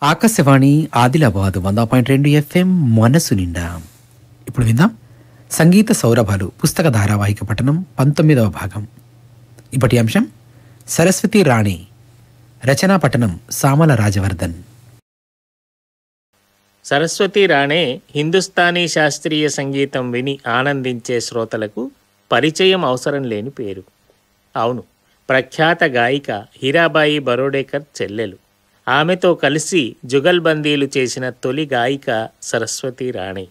Akashvani Adilabad 100.2 FM మనసు నిండా. ఇప్పుడు విందాం సంగీత సౌరభాలు పుస్తక ధారావాహిక పఠనం 19వ భాగం. ఇప్పటి అంశం సరస్వతి రాణి. రచనా పఠనం సామల రాజవర్ధన్. సరస్వతి రాణే హిందుస్థానీ శాస్త్రీయ సంగీతం విని ఆనందించే శ్రోతలకు పరిచయం అవసరం లేని పేరు. అవును, ప్రఖ్యాత గాయిక హీరాబాయి బరోడేకర్ చెల్లెలు. ఆమెతో కలిసి జుగల్బందీలు చేసిన తొలి గాయిక సరస్వతి రాణే.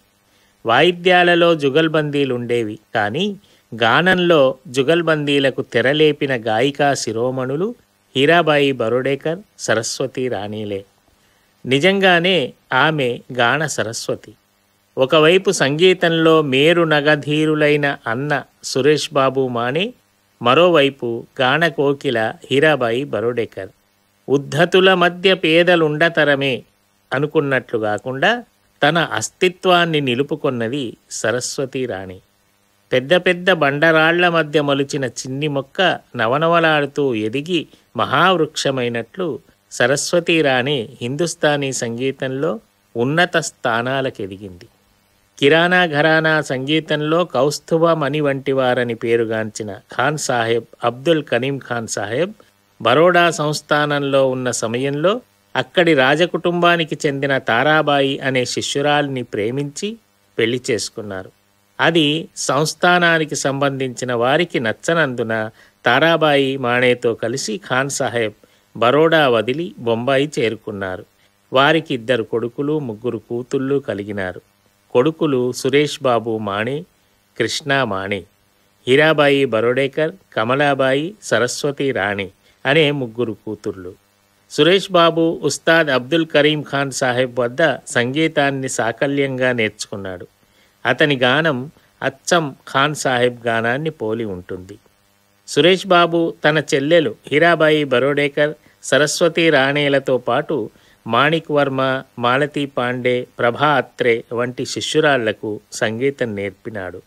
వాయిద్యాలలో జుగల్బందీలుండేవి, కానీ గానంలో జుగల్బందీలకు తెరలేపిన గాయికా శిరోమణులు హీరాబాయి బరోడేకర్, సరస్వతి రాణీలే. నిజంగానే ఆమె గాన సరస్వతి. ఒకవైపు సంగీతంలో మేరు నగధీరులైన అన్న సురేష్ బాబు మానే, మరోవైపు గాన కోకిల హీరాబాయి బరోడేకర్. ఉద్ధతుల మధ్య పేదలుండతరమే అనుకున్నట్లు కాకుండా తన అస్తిత్వాన్ని నిలుపుకొన్నది సరస్వతి రాణి. పెద్ద పెద్ద బండరాళ్ల మధ్య మొలిచిన చిన్ని మొక్క నవనవలాడుతూ ఎదిగి మహావృక్షమైనట్లు సరస్వతి రాణి హిందుస్థానీ సంగీతంలో ఉన్నత స్థానాలకెదిగింది. కిరాణా ఘరానా సంగీతంలో కౌస్తుభ మణి వంటివారని పేరుగాంచిన ఖాన్ సాహెబ్ అబ్దుల్ కరీం ఖాన్ సాహెబ్ బరోడా సంస్థానంలో ఉన్న సమయంలో అక్కడి రాజకుటుంబానికి చెందిన తారాబాయి అనే శిష్యురాలిని ప్రేమించి పెళ్లి చేసుకున్నారు. అది సంస్థానానికి సంబంధించిన వారికి నచ్చనందున తారాబాయి మాణేతో కలిసి ఖాన్ సాహెబ్ బరోడా వదిలి బొంబాయి చేరుకున్నారు. వారికి 2 కొడుకులు 3 కూతుళ్ళు కలిగినారు. కొడుకులు సురేష్ బాబు మాణే, కృష్ణా మాణే, హీరాబాయి బరోడేకర్, కమలాబాయి, సరస్వతి రాణి అనే 3 కూతుర్లు. సురేష్ బాబు ఉస్తాద్ అబ్దుల్ కరీం ఖాన్ సాహెబ్ వద్ద సంగీతాన్ని సాకల్యంగా నేర్చుకున్నాడు. అతని గానం అచ్చం ఖాన్ సాహెబ్ గానాన్ని పోలి ఉంటుంది. సురేష్ బాబు తన చెల్లెలు హీరాబాయి బరోడేకర్, సరస్వతి రాణేలతో పాటు మాణిక్ వర్మ, మాలతీ పాండే, ప్రభా అత్రే వంటి శిష్యురాళ్లకు సంగీతం నేర్పినాడు.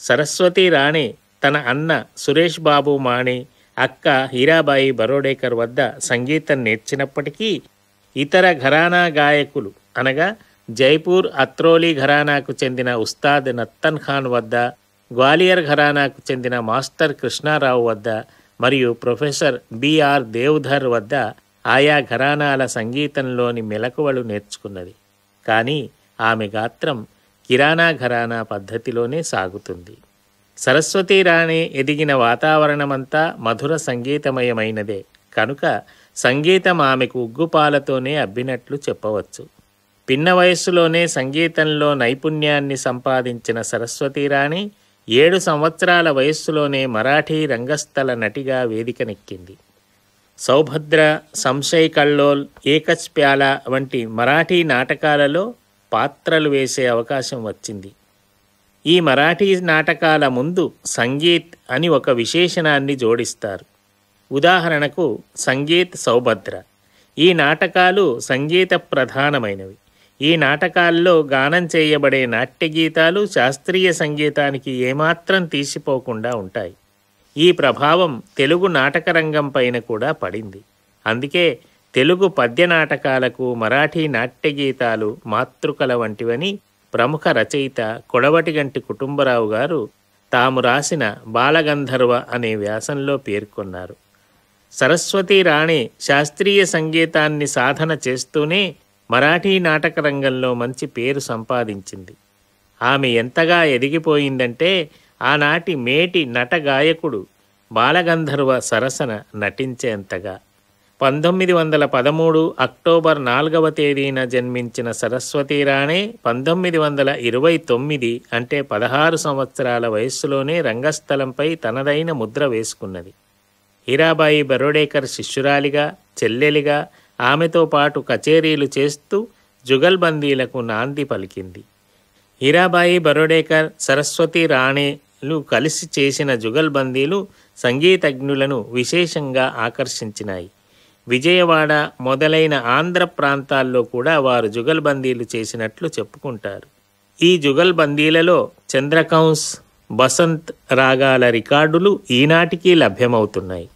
సరస్వతి రాణే తన అన్న సురేష్ బాబు మాణే, అక్క హీరాబాయి బరోడేకర్ వద్ద సంగీతం నేర్చినప్పటికీ ఇతర ఘరానా గాయకులు అనగా జైపూర్ అత్రోలి ఘరానాకు చెందిన ఉస్తాద్ నత్తన్ ఖాన్ వద్ద, గ్వాలియర్ ఘరానాకు చెందిన మాస్టర్ కృష్ణారావు వద్ద మరియు ప్రొఫెసర్ బిఆర్ దేవ్ధర్ వద్ద ఆయా ఘరానాల సంగీతంలోని మెలకువలు నేర్చుకున్నది. కానీ ఆమె గాత్రం కిరాణా ఘరానా పద్ధతిలోనే సాగుతుంది. సరస్వతి రాణి ఎదిగిన వాతావరణమంతా మధుర సంగీతమయమైనదే కనుక సంగీతం ఆమెకు ఉగ్గుపాలతోనే అబ్బినట్లు చెప్పవచ్చు. పిన్న వయస్సులోనే సంగీతంలో నైపుణ్యాన్ని సంపాదించిన సరస్వతి రాణి 7 సంవత్సరాల వయస్సులోనే మరాఠీ రంగస్థల నటిగా వేదికనెక్కింది. సౌభద్ర, సంశయ్ కల్లోల్, ఏకచ్ ప్యాలా వంటి మరాఠీ నాటకాలలో పాత్రలు వేసే అవకాశం వచ్చింది. ఈ మరాఠీ నాటకాల ముందు సంగీత్ అని ఒక విశేషణాన్ని జోడిస్తారు. ఉదాహరణకు సంగీత్ సౌభద్ర. ఈ నాటకాలు సంగీత ప్రధానమైనవి. ఈ నాటకాల్లో గానం చేయబడే నాట్యగీతాలు శాస్త్రీయ సంగీతానికి ఏమాత్రం తీసిపోకుండా ఉంటాయి. ఈ ప్రభావం తెలుగు నాటకరంగం పైన కూడా పడింది. అందుకే తెలుగు పద్య నాటకాలకు మరాఠీ నాట్యగీతాలు మాతృకల వంటివని ప్రముఖ రచయిత కొడవటిగంటి కుటుంబరావు గారు తాము రాసిన బాలగంధర్వ అనే వ్యాసంలో పేర్కొన్నారు. సరస్వతి రాణి శాస్త్రీయ సంగీతాన్ని సాధన చేస్తూనే మరాఠీ నాటక రంగంలో మంచి పేరు సంపాదించింది. ఆమె ఎంతగా ఎదిగిపోయిందంటే ఆనాటి మేటి నట గాయకుడు బాలగంధర్వ సరసన నటించేంతగా. 1913 అక్టోబర్ 4వ తేదీన జన్మించిన సరస్వతి రాణే 1929 అంటే 16 సంవత్సరాల వయస్సులోనే రంగస్థలంపై తనదైన ముద్ర వేసుకున్నది. హీరాబాయి బరోడేకర్ శిష్యురాలిగా, చెల్లెలిగా ఆమెతో పాటు కచేరీలు చేస్తూ జుగల్బందీలకు నాంది పలికింది. హీరాబాయి బరోడేకర్, సరస్వతి రాణేలు కలిసి చేసిన జుగల్బందీలు సంగీతజ్ఞులను విశేషంగా ఆకర్షించినాయి. విజయవాడ మొదలైన ఆంధ్ర ప్రాంతాల్లో కూడా వారు జుగల్బందీలు చేసినట్లు చెప్పుకుంటారు. ఈ జుగల్బందీలలో చంద్రకంస్, బసంత్ రాగాల రికార్డులు ఈనాటికి లభ్యమవుతున్నాయి.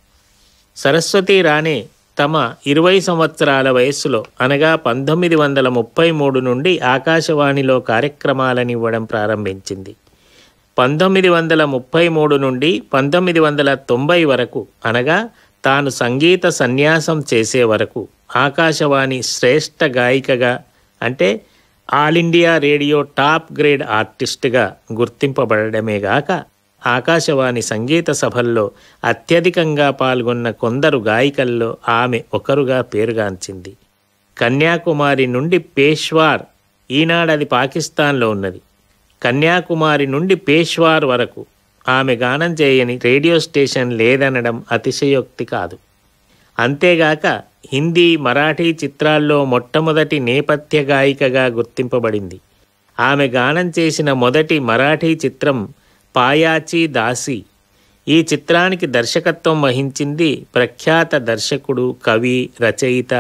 సరస్వతి రాణే తమ 20 సంవత్సరాల వయస్సులో అనగా 1933 నుండి ఆకాశవాణిలో కార్యక్రమాలనివ్వడం ప్రారంభించింది. 1933 నుండి 1990 వరకు అనగా తాను సంగీత సన్యాసం చేసే వరకు ఆకాశవాణి శ్రేష్ఠ గాయికగా అంటే all India radio top grade ఆర్టిస్ట్గా గుర్తింపబడమే గాక ఆకాశవాణి సంగీత సభల్లో అత్యధికంగా పాల్గొన్న కొందరు గాయికల్లో ఆమె ఒకరుగా పేరుగాంచింది. కన్యాకుమారి నుండి పేష్వార్, ఈనాడది పాకిస్తాన్లో ఉన్నది, కన్యాకుమారి నుండి పేష్వార్ వరకు ఆమె గానం చేయని రేడియో స్టేషన్ లేదనడం అతిశయోక్తి కాదు. అంతేగాక హిందీ, మరాఠీ చిత్రాల్లో మొట్టమొదటి నేపథ్య గాయికగా గుర్తింపబడింది. ఆమె గానం చేసిన మొదటి మరాఠీ చిత్రం పాయాచీ దాసి. ఈ చిత్రానికి దర్శకత్వం వహించింది ప్రఖ్యాత దర్శకుడు, కవి, రచయిత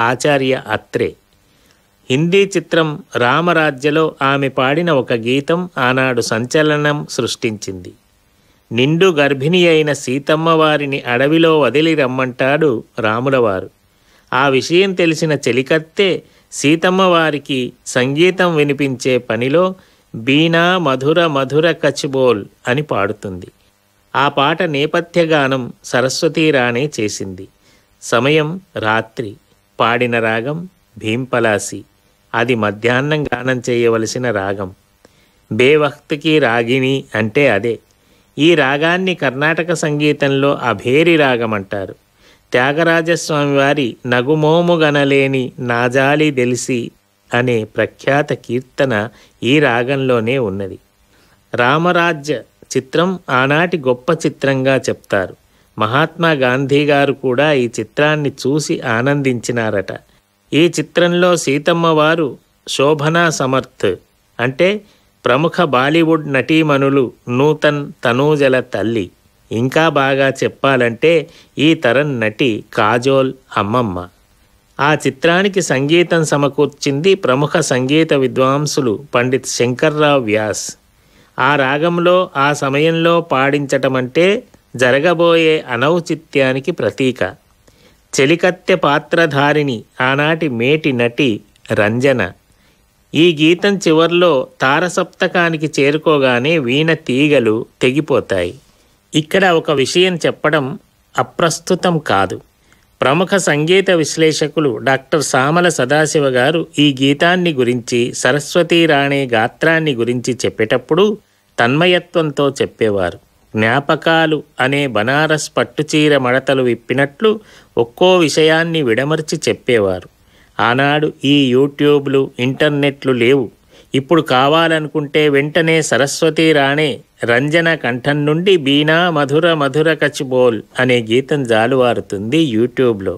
ఆచార్య అత్రే. హిందీ చిత్రం రామరాజ్యలో ఆమె పాడిన ఒక గీతం ఆనాడు సంచలనం సృష్టించింది. నిండు గర్భిణి అయిన సీతమ్మ వారిని అడవిలో వదిలి రమ్మంటాడు రాములవారు. ఆ విషయం తెలిసిన చెలికత్తె సీతమ్మ వారికి సంగీతం వినిపించే పనిలో బీనా మధుర మధుర కచ్బోల్ అని పాడుతుంది. ఆ పాట నేపథ్య గానం సరస్వతీ రాణే చేసింది. సమయం రాత్రి. పాడిన రాగం భీంపలాసి. అది మధ్యాహ్నం గానం చేయవలసిన రాగం. బేవక్త్కి రాగిణి అంటే అదే. ఈ రాగాన్ని కర్ణాటక సంగీతంలో అభేరి రాగం అంటారు. త్యాగరాజస్వామి వారి నగుమోము గనలేని నాజాలి దెలిసి అనే ప్రఖ్యాత కీర్తన ఈ రాగంలోనే ఉన్నది. రామరాజ్య చిత్రం ఆనాటి గొప్ప చిత్రంగా చెప్తారు. మహాత్మా గాంధీ గారు కూడా ఈ చిత్రాన్ని చూసి ఆనందించినారట. ఈ చిత్రంలో సీతమ్మ వారు శోభనా సమర్థ్ అంటే ప్రముఖ బాలీవుడ్ నటీమణులు నూతన్, తనూజల తల్లి. ఇంకా బాగా చెప్పాలంటే ఈ తరం నటి కాజోల్ అమ్మమ్మ. ఆ చిత్రానికి సంగీతం సమకూర్చింది ప్రముఖ సంగీత విద్వాంసులు పండిత్ శంకర్రావ్ వ్యాస్. ఆ రాగంలో ఆ సమయంలో పాడించటమంటే జరగబోయే అనౌచిత్యానికి ప్రతీక. చెలికత్తె పాత్రధారిణి ఆనాటి మేటి నటి రంజన. ఈ గీతం చివర్లో తారసప్తకానికి చేరుకోగానే వీణ తీగలు తెగిపోతాయి. ఇక్కడ ఒక విషయం చెప్పడం అప్రస్తుతం కాదు. ప్రముఖ సంగీత విశ్లేషకులు డాక్టర్ సామల సదాశివ గారు ఈ గీతాన్ని గురించి, సరస్వతీ రాణే గాత్రాన్ని గురించి చెప్పేటప్పుడు తన్మయత్వంతో చెప్పేవారు. జ్ఞాపకాలు అనే బనారస్ పట్టుచీర మడతలు విప్పినట్లు ఒక్కో విషయాన్ని విడమర్చి చెప్పేవారు. ఆనాడు ఈ యూట్యూబ్లు, ఇంటర్నెట్లు లేవు. ఇప్పుడు కావాలనుకుంటే వెంటనే సరస్వతీ రాణే రంజన కంఠం నుండి బీనా మధుర మధుర కచ్బోల్ అనే గీతం జాలువారుతుంది యూట్యూబ్లో.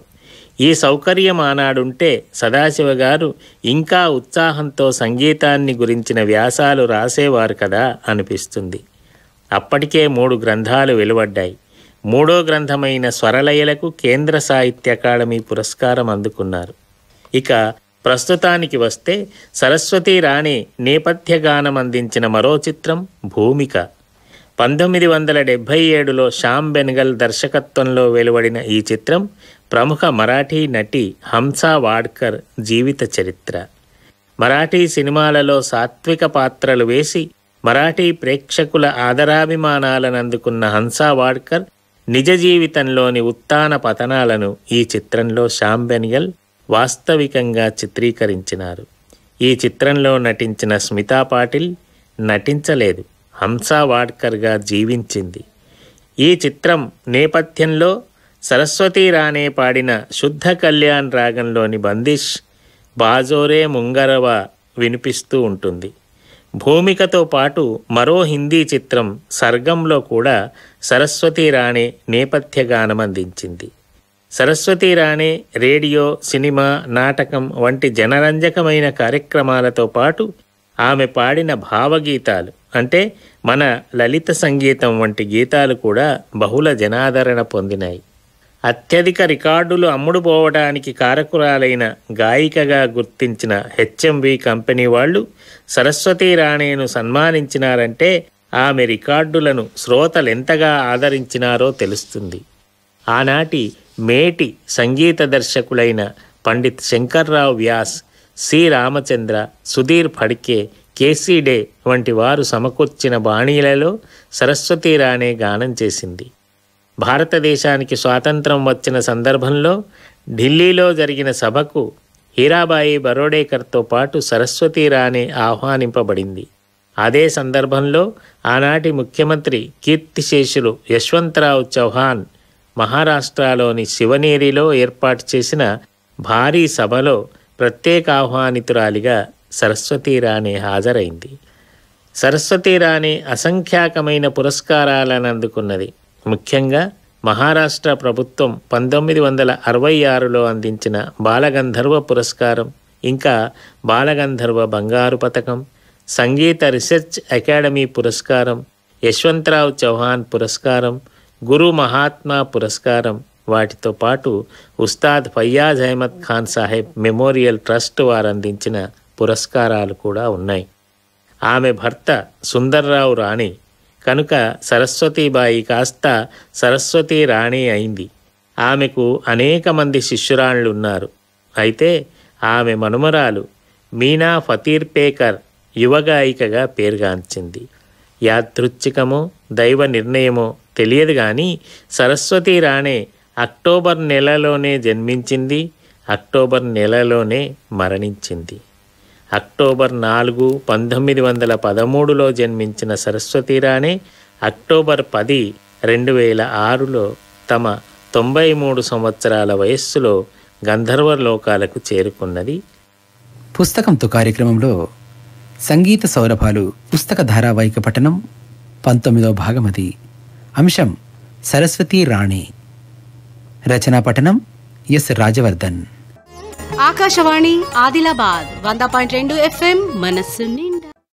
ఈ సౌకర్యం ఆనాడుంటే సదాశివ గారు ఇంకా ఉత్సాహంతో సంగీతాన్ని గురించిన వ్యాసాలు రాసేవారు కదా అనిపిస్తుంది. అప్పటికే 3 గ్రంథాలు వెలువడ్డాయి. 3వ గ్రంథమైన స్వరలయలకు కేంద్ర సాహిత్య అకాడమీ పురస్కారం అందుకున్నారు. ఇక ప్రస్తుతానికి వస్తే సరస్వతీ రాణే నేపథ్య గానం అందించిన మరో చిత్రం భూమిక. 1977లో శ్యామ్ బెనగల్ దర్శకత్వంలో వెలువడిన ఈ చిత్రం ప్రముఖ మరాఠీ నటి హంసా వాడ్కర్ జీవిత చరిత్ర. మరాఠీ సినిమాలలో సాత్విక పాత్రలు వేసి మరాఠీ ప్రేక్షకుల ఆదరాభిమానాలను అందుకున్న హంసా వాడ్కర్ నిజ జీవితంలోని ఉత్థాన పతనాలను ఈ చిత్రంలో శ్యామ్ బెనగల్ వాస్తవికంగా చిత్రీకరించినారు. ఈ చిత్రంలో నటించిన స్మితా పాటిల్ నటించలేదు, హంసా వాడ్కర్గా జీవించింది. ఈ చిత్రం నేపథ్యంలో సరస్వతీ రాణే పాడిన శుద్ధ కళ్యాణ్ రాగంలోని బందిష్ బాజోరే ముంగరవా వినిపిస్తూ ఉంటుంది. భూమికతో పాటు మరో హిందీ చిత్రం సర్గంలో కూడా సరస్వతీ రాణే నేపథ్య గానం అందించింది. సరస్వతీ రాణే రేడియో, సినిమా, నాటకం వంటి జనరంజకమైన కార్యక్రమాలతో పాటు ఆమె పాడిన భావగీతాలు అంటే మన లలిత సంగీతం వంటి గీతాలు కూడా బహుళ జనాదరణ పొందినాయి. అత్యధిక రికార్డులు అమ్ముడుపోవడానికి కారకురాలైన గాయికగా గుర్తించిన హెచ్ఎంవి కంపెనీ వాళ్ళు సరస్వతీ రాణేను సన్మానించినారంటే ఆమె రికార్డులను శ్రోతలెంతగా ఆదరించినారో తెలుస్తుంది. ఆనాటి మేటి సంగీత దర్శకులైన పండిత్ శంకర్రావు వ్యాస్, సి రామచంద్ర, సుధీర్ ఫడ్కే, కేసీ డే వంటి వారు సమకూర్చిన బాణీలలో సరస్వతీ రాణే గానం చేసింది. భారతదేశానికి స్వాతంత్రం వచ్చిన సందర్భంలో ఢిల్లీలో జరిగిన సభకు హీరాబాయి బరోడేకర్తో పాటు సరస్వతీ రాణే ఆహ్వానింపబడింది. అదే సందర్భంలో ఆనాటి ముఖ్యమంత్రి కీర్తిశేషులు యశ్వంతరావు చౌహాన్ మహారాష్ట్రలోని శివనేరిలో ఏర్పాటు చేసిన భారీ సభలో ప్రత్యేక ఆహ్వానితురాలిగా సరస్వతీ రాణే హాజరైంది. సరస్వతీ రాణే అసంఖ్యాకమైన పురస్కారాలను అందుకున్నది. ముఖ్యంగా మహారాష్ట్ర ప్రభుత్వం 1966లో అందించిన బాలగంధర్వ పురస్కారం, ఇంకా బాలగంధర్వ బంగారు పతకం, సంగీత రీసెర్చ్ అకాడమీ పురస్కారం, యశ్వంతరావు చౌహాన్ పురస్కారం, గురు మహాత్మా పురస్కారం, వాటితో పాటు ఉస్తాద్ ఫయ్యాజ్ అహ్మద్ ఖాన్ సాహెబ్ మెమోరియల్ ట్రస్ట్ వారు అందించిన పురస్కారాలు కూడా ఉన్నాయి. ఆమె భర్త సుందర్రావు రాణి కనుక సరస్వతీబాయి కాస్త సరస్వతీ రాణి అయింది. ఆమెకు అనేక మంది శిష్యురాళ్లున్నారు. అయితే ఆమె మనుమరాలు మీనా ఫతీర్పేకర్ యువగాయికగా పేరుగాంచింది. యాదృచ్ఛికమో దైవ నిర్ణయమో తెలియదు కానీ సరస్వతీ రాణే అక్టోబర్ నెలలోనే జన్మించింది, అక్టోబర్ నెలలోనే మరణించింది. అక్టోబర్ 4, 1913లో జన్మించిన సరస్వతీ రాణే అక్టోబర్ 10, 2006లో తమ 93 సంవత్సరాల వయస్సులో గంధర్వ లోకాలకు చేరుకున్నది. పుస్తకంతో కార్యక్రమంలో సంగీత సౌరభాలు పుస్తక ధారావాహిక పఠనం 19వ భాగం. అది అంశం సరస్వతీ రాణి. రచనా పఠనం ఎస్ రాజవర్ధన్. ఆకాశవాణి ఆదిలాబాద్ 100.2 FM మనస్సు నిండా.